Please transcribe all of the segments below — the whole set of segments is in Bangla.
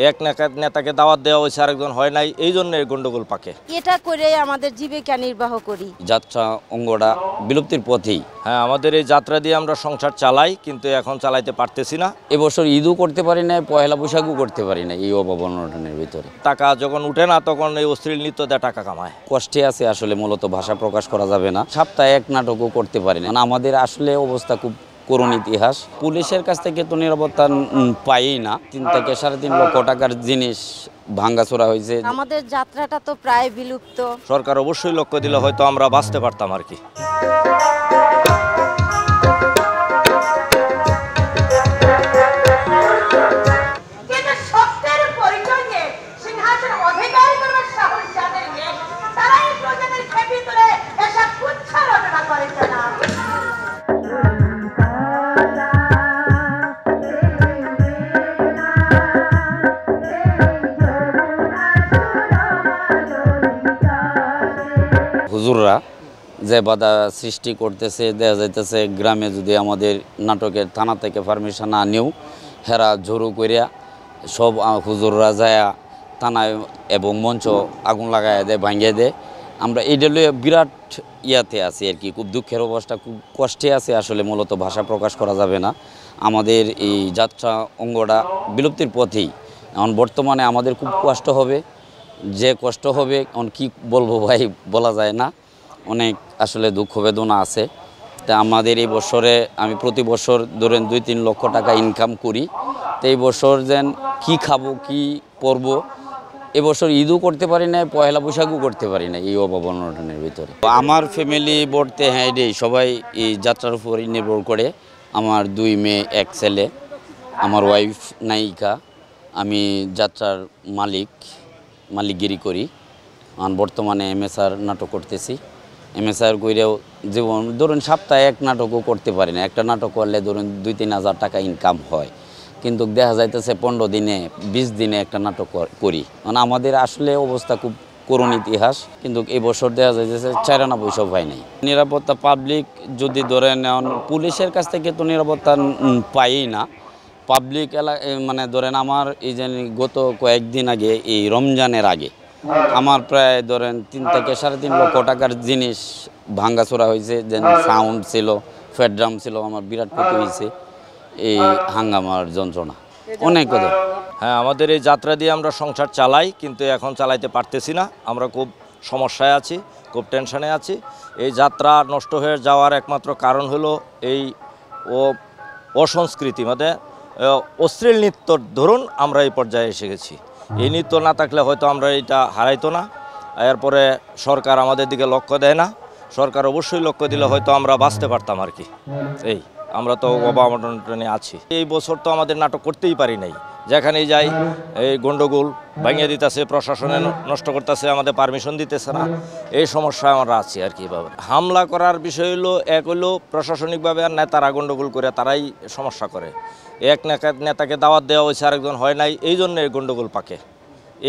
এক নেতাকে দাওয়াত দেওয়া হয়েছে, আরেকজন হয় নাই, এই জন্য গন্ডগোল পাকে। এটা করে আমাদের জীবিকা নির্বাহ করি। যাত্রা অঙ্গটা বিলুপ্তির পথেই। হ্যাঁ, আমাদের এই যাত্রা দিয়ে আমরা সংসার চালাই, কিন্তু এখন চালাইতে পারতেছি না। এবছর ঈদও করতে পারি না, পয়লা বৈশাখও করতে পারি না। এই অভাব অনটনের ভিতরে টাকা যখন উঠে না তখন এই অশ্লীল নৃত্য দিয়ে টাকা কামায়। কষ্টে আছে আসলে, মূলত ভাষা প্রকাশ করা যাবে না। সপ্তাহে এক নাটকও করতে পারি না। আমাদের আসলে অবস্থা খুব করুণ ইতিহাস। পুলিশের কাছ থেকে তো নিরাপত্তা পাই না। 3 থেকে 3.5 লক্ষ টাকার জিনিস ভাঙ্গাচোরা হয়েছে। আমাদের যাত্রাটা তো প্রায় বিলুপ্ত। সরকার অবশ্যই লক্ষ্য দিলে হয়তো আমরা বাঁচতে পারতাম আর কি। হুজুররা যে বাধা সৃষ্টি করতেছে, দেখা যাইতেছে গ্রামে যদি আমাদের নাটকের থানা থেকে পারমিশন না নিও, হেরা জোরু করিয়া সব হুজুররা যায় থানায় এবং মঞ্চ আগুন লাগাই দেয়, ভাঙিয়ে দেয়। আমরা এইটা লইয়া বিরাট ইয়াতে আছি আর কি, খুব দুঃখের অবস্থা, খুব কষ্টে আছে আসলে, মূলত ভাষা প্রকাশ করা যাবে না। আমাদের এই যাত্রা অঙ্গটা বিলুপ্তির পথেই। এখন বর্তমানে আমাদের খুব কষ্ট হবে, যে কষ্ট হবে এখন কি বলবো ভাই, বলা যায় না। অনেক আসলে দুঃখ বেদনা আছে। তা আমাদের এই বছরে আমি প্রতি বছর ধরেন 2-3 লক্ষ টাকা ইনকাম করি। তো এই বছর যেন কি খাবো, কি পরবো, এবছর ঈদও করতে পারি না, পয়লা বৈশাখও করতে পারি না, এই অভাব অনটনের ভিতরে। আমার ফ্যামিলি বলতে হ্যাঁ এটাই, সবাই এই যাত্রার উপরই নির্ভর করে। আমার 2 মেয়ে 1 ছেলে, আমার ওয়াইফ নায়িকা, আমি যাত্রার মালিকগিরি করি। বর্তমানে MSR নাটক করতেছি। MSR কইরেও জীবন ধরুন সপ্তাহে এক নাটকও করতে পারি না। একটা নাটক করলে ধরুন 2-3 হাজার টাকা ইনকাম হয়, কিন্তু দেখা যাইতেছে 15 দিনে 20 দিনে একটা নাটক করি। মানে আমাদের আসলে অবস্থা খুব করুণ ইতিহাস। কিন্তু এই বছর দেখা যাইতেছে 94 পয়সা পাই নাই। নিরাপত্তা পাবলিক যদি ধরেন, পুলিশের কাছ থেকে তো নিরাপত্তা পাই না। পাবলিক মানে ধরেন আমার এই যে গত কয়েকদিন আগে, এই রমজানের আগে আমার প্রায় ধরেন 3 থেকে 3.5 লক্ষ টাকার জিনিস ভাঙ্গাচোরা হয়েছে। যেন সাউন্ড ছিল, ফেড ড্রাম ছিল, আমার বিরাট ক্ষতি হয়েছে এই হাঙ্গামার যন্ত্রণা অনেক কথা। হ্যাঁ, আমাদের এই যাত্রা দিয়ে আমরা সংসার চালাই, কিন্তু এখন চালাইতে পারতেছি না। আমরা খুব সমস্যায় আছি, খুব টেনশনে আছি। এই যাত্রা নষ্ট হয়ে যাওয়ার একমাত্র কারণ হলো এই অসংস্কৃতি, মানে অশ্লীল নৃত্যর ধরুন আমরা এই পর্যায়ে এসে গেছি। এই নৃত্য না থাকলে হয়তো আমরা এটা হারাইতো না। এরপরে সরকার আমাদের দিকে লক্ষ্য দেয় না। সরকার অবশ্যই লক্ষ্য দিলে হয়তো আমরা বাঁচতে পারতাম আর কি। এই আমরা তো অভাব অনটনে আছি। এই বছর তো আমাদের নাটক করতেই পারি নাই। যেখানেই যাই এই গন্ডগোল ভাঙিয়ে দিতেছে, প্রশাসনে নষ্ট করতেছে, আমাদের পারমিশন দিতেছে না। এই সমস্যায় আমরা আছি আর কি। ভাবে হামলা করার বিষয় হলো, এক হলো প্রশাসনিকভাবে আর নেতারা গন্ডগোল করে, তারাই সমস্যা করে। এক নেতাকে দাওয়াত দেওয়া হয়েছে, আরেকজন হয় নাই, এই জন্য গন্ডগোল পাকে।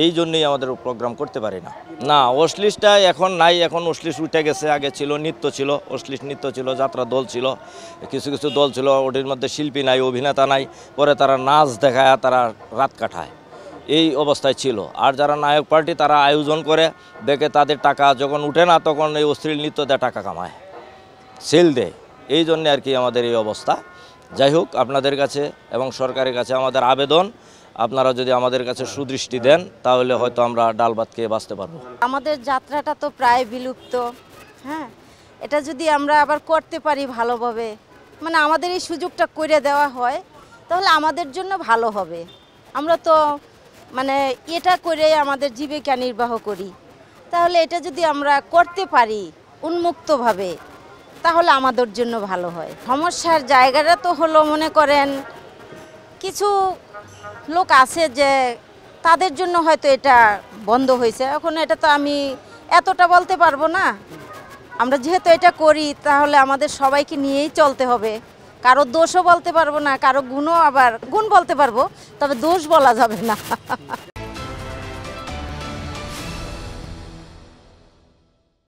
এই জন্যই আমাদের প্রোগ্রাম করতে পারি না। না, অশ্লীলটা এখন নাই, এখন অশ্লীল উঠে গেছে। আগে ছিল নৃত্য, ছিল অশ্লীল নৃত্য, ছিল যাত্রা দল ছিল, কিছু কিছু দল ছিল, ওটির মধ্যে শিল্পী নাই, অভিনেতা নাই, পরে তারা নাচ দেখায়, তারা রাত কাটায়, এই অবস্থায় ছিল। আর যারা নায়ক পার্টি, তারা আয়োজন করে, দেখে তাদের টাকা যখন উঠে না তখন এই অশ্লীল নৃত্য দিয়ে টাকা কামায়, সেল দেয়। এই জন্যে আর কি আমাদের এই অবস্থা। যাই হোক, আপনাদের কাছে এবং সরকারের কাছে আমাদের আবেদন, আপনারা যদি আমাদের কাছে সুদৃষ্টি দেন তাহলে হয়তো আমরা ডাল ভাত খেয়ে বাঁচতে পারবো। আমাদের যাত্রাটা তো প্রায় বিলুপ্ত। হ্যাঁ, এটা যদি আমরা আবার করতে পারি ভালোভাবে, মানে আমাদের এই সুযোগটা করে দেওয়া হয়, তাহলে আমাদের জন্য ভালো হবে। আমরা তো মানে এটা করে আমাদের জীবিকা নির্বাহ করি। তাহলে এটা যদি আমরা করতে পারি উন্মুক্তভাবে, তাহলে আমাদের জন্য ভালো হয়। সমস্যার জায়গাটা তো হলো, মনে করেন কিছু লোক আছে যে তাদের জন্য হয়তো এটা বন্ধ হয়েছে। এখন এটা তো আমি এতটা বলতে পারবো না। আমরা যেহেতু এটা করি, তাহলে আমাদের সবাইকে নিয়েই চলতে হবে। কারো দোষও বলতে পারবো না, কারো গুণও, আবার গুণ বলতে পারবো, তবে দোষ বলা যাবে না।